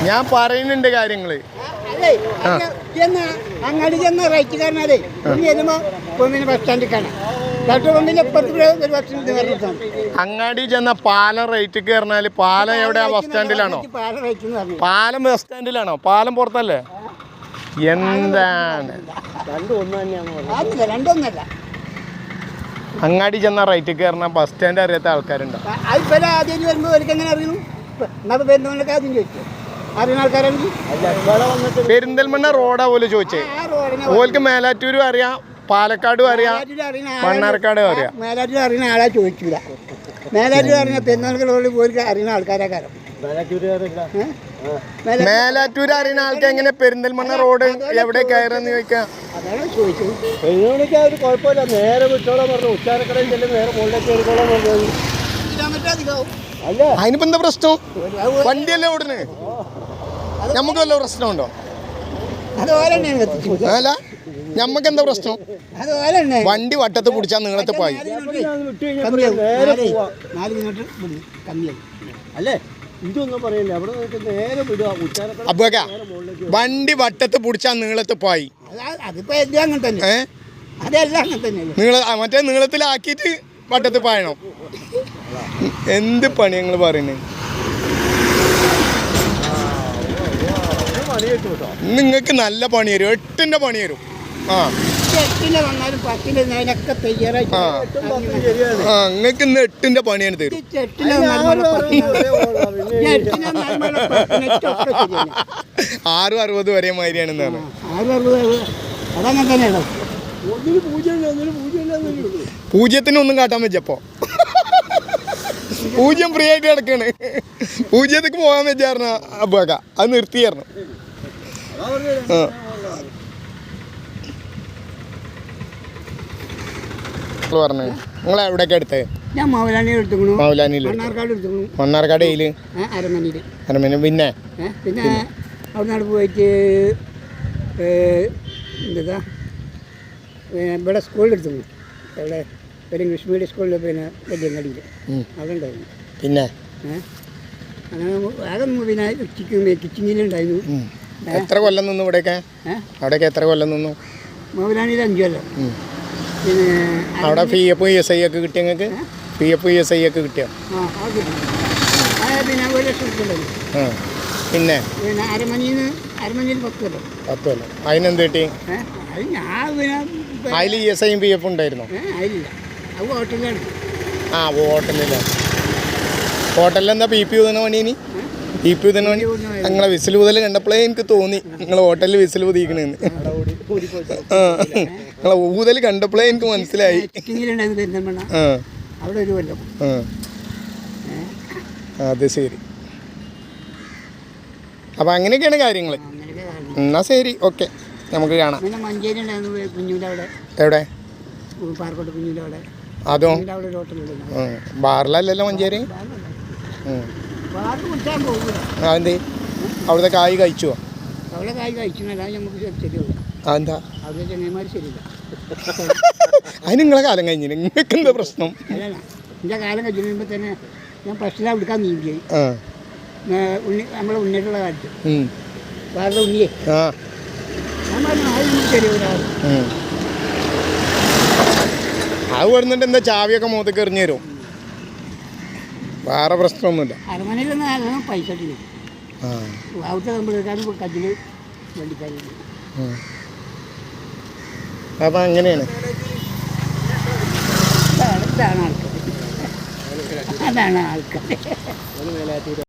ഞാൻ പറയുന്നുണ്ട് കാര്യങ്ങള്. അങ്ങാടി ചെന്ന റൈറ്റുകാരനാലേ വരുമ്പോ ബസ് സ്റ്റാൻഡിൽ കാണാം. അങ്ങാടി ചെന്ന പാലം റേറ്റ് കയറിനാല് പാലം എവിടെയാ? ബസ് സ്റ്റാൻഡിലാണോ? പാലം ബസ് സ്റ്റാൻഡിലാണോ? പാലം പുറത്തല്ലേ? എന്താണ് അങ്ങാടി ചെന്ന റേറ്റ് കയറുന്ന ബസ് സ്റ്റാൻഡ് അറിയാത്ത ആൾക്കാരുണ്ടോ? പെരിന്തൽമണ്ണ റോഡാ പോലും ചോദിച്ചേ. ഓൽക്ക് മേലാറ്റൂരും അറിയാം, പാലക്കാടും അറിയാം, മണ്ണാർക്കാടും അറിയാം. മേലാറ്റൂർ അറിയുന്ന ആളെ ചോദിച്ചില്ല. മേലാറ്റൂർ അറിയുന്ന പെരുന്നാൾ പോലും അറിയുന്ന ആൾക്കാരെ മേലാറ്റൂർ അറിയുന്ന ആൾക്ക് എങ്ങനെ പെരിന്തൽമണ്ണ റോഡ് എവിടെ കയറാന്ന് ചോദിക്കാം. അതാണ് ചോദിച്ചത്. കുഴപ്പമില്ല, നേരെ വിട്ടോളാൻ പറഞ്ഞു. ഉച്ചാരക്കടയിൽ ചെല്ലും, നേരെ മുകളിലേക്ക് കയറിക്കോളാൻ പറഞ്ഞു. അതിനിപ്പോ എന്താ പ്രശ്നം? വണ്ടിയല്ലേ ഓടുന്നേ, നമുക്ക് വല്ല പ്രശ്നമുണ്ടോ? അല്ല, ഞമ്മക്ക് എന്താ പ്രശ്നം? വണ്ടി വട്ടത്ത് പിടിച്ചാൽ നീളത്ത് പോയി അല്ലേ? ഇതൊന്നും പറയില്ല. അവിടെ നേരെ വിടുക. അപ്പൊക്ക വണ്ടി വട്ടത്ത് പിടിച്ചാൽ നീളത്ത് പോയി. മറ്റേ നീളത്തിലാക്കിയിട്ട് വട്ടത്ത് പായണം. എന്ത് പണി ഞങ്ങൾ പറയുന്നത്? നിങ്ങൾക്ക് നല്ല പണി തരും, 8ന്റെ പണി തരും. നിങ്ങൾക്ക് ഇന്ന് 8ന്റെ പണിയാണ് തരും. 6:60 വരെ മാതിരിയാണെന്നാണ്. പൂജ്യത്തിനൊന്നും കാട്ടാൻ വെച്ചപ്പോ 0 ഫ്രീ ആയിട്ട് കിടക്കാണ്. 0ക്ക് പോകാൻ വെച്ചായിരുന്ന അബ്ബാക്ക അത് നിർത്തിയായിരുന്നു. പറഞ്ഞു നിങ്ങൾ എവിടെയൊക്കെ എടുത്തത്? ഞാൻ മൗലാനിയിൽ, മണ്ണാർക്കാട്, അരമന. പിന്നെ അവിടെ പോയിട്ട് എന്താ ഇവിടെ സ്കൂളിൽ എടുത്തു. അവിടെ ഒരു ഇംഗ്ലീഷ് മീഡിയം സ്കൂളിൽ പിന്നെ വലിയങ്ങാടിയിൽ അവിടെ ഉണ്ടായിരുന്നു. പിന്നെ അങ്ങനെ അതൊന്നും പിന്നെ കിച്ചിങ്ങിലുണ്ടായിരുന്നു. എത്ര കൊല്ലം നിന്നു ഇവിടെയൊക്കെ? അവിടെയൊക്കെ എത്ര കൊല്ലം നിന്നു? മൗലാനിയിൽ 5 കൊല്ലം. പിന്നെ അവിടെ PF ESI ഒക്കെ കിട്ടിയ നിങ്ങൾക്ക്? PF ESI ഒക്കെ കിട്ടിയോ? പിന്നെ 1 ലക്ഷം ഉണ്ടായിരുന്നു. പിന്നെ അരമനയിൽ 10 കൊല്ലം. 10 കൊല്ലം. അതിനെന്ത് കിട്ടി? അതിൽ ESI PF ഉണ്ടായിരുന്നോ? അതിലില്ല, അത് ഹോട്ടലിലാണ്. ഹോട്ടലിലാണ്. ഹോട്ടലിൽ എന്താ PP ഊതുന്ന പണി? ഇനി PP ഊതുന്ന പണി? നിങ്ങളെ വിസിൽ ഊതൽ കണ്ടപ്പോഴേ എനിക്ക് തോന്നി നിങ്ങൾ ഹോട്ടലിൽ വിസിൽ ഊതിക്കണെന്ന്. നിങ്ങളെ ഊതൽ കണ്ടപ്പോഴേ എനിക്ക് മനസ്സിലായി. അവിടെ ഒരു കൊല്ലം. അത് ശരി. അപ്പം അങ്ങനെയൊക്കെയാണ് കാര്യങ്ങൾ. എന്നാ ശരി, ഓക്കെ, നമുക്ക് കാണാം. പിന്നെ മഞ്ചേരി ഉണ്ടായിരുന്നു കുഞ്ഞൂൻ്റെ അവിടെ. എവിടെ? പാർക്കോട്ട് കുഞ്ഞൂൻ്റെ അവിടെ. അതോ അവിടെ ഒരു ഹോട്ടലുണ്ട്. ബാറിലല്ലല്ലോ മഞ്ചേരി. അതെന്തേ? അവിടുത്തെ കായ് കഴിച്ചുവോ? അവിടെ കായ് കഴിച്ചില്ല, നമുക്ക് ശരിയാവും. അതെന്താ? അവിടെ ചെങ്ങന്മാർ ശരിയില്ല. അതിന് നിങ്ങളെ കാലം കഴിഞ്ഞില്ല, നിങ്ങൾക്ക് എന്താ പ്രശ്നം? അല്ല, എൻ്റെ കാലം കഴിയുമ്പോൾ തന്നെ ഞാൻ പ്രശ്നം എടുക്കാൻ നീങ്ങി. നമ്മളെ ഉണ്ണിയിട്ടുള്ള കാലത്ത് വേറെ ഉണ്ണിയെ ഞാൻ പറഞ്ഞു അത് ശരിയാവും. അത് വരുന്നുണ്ട്. എന്താ ചാവിയൊക്കെ മുഖത്തേക്ക് എറിഞ്ഞു തരും. വേറെ പ്രശ്നമൊന്നുമില്ല. അരമനയിലൊന്നും നല്ലോണം പൈസ കിട്ടും. അവിടുത്തെ കമ്പിളിക്കാരും കജിൽ വണ്ടിക്കാരുണ്ട്. അപ്പം അങ്ങനെയാണ്. അതാണ് ആൾക്കാർ.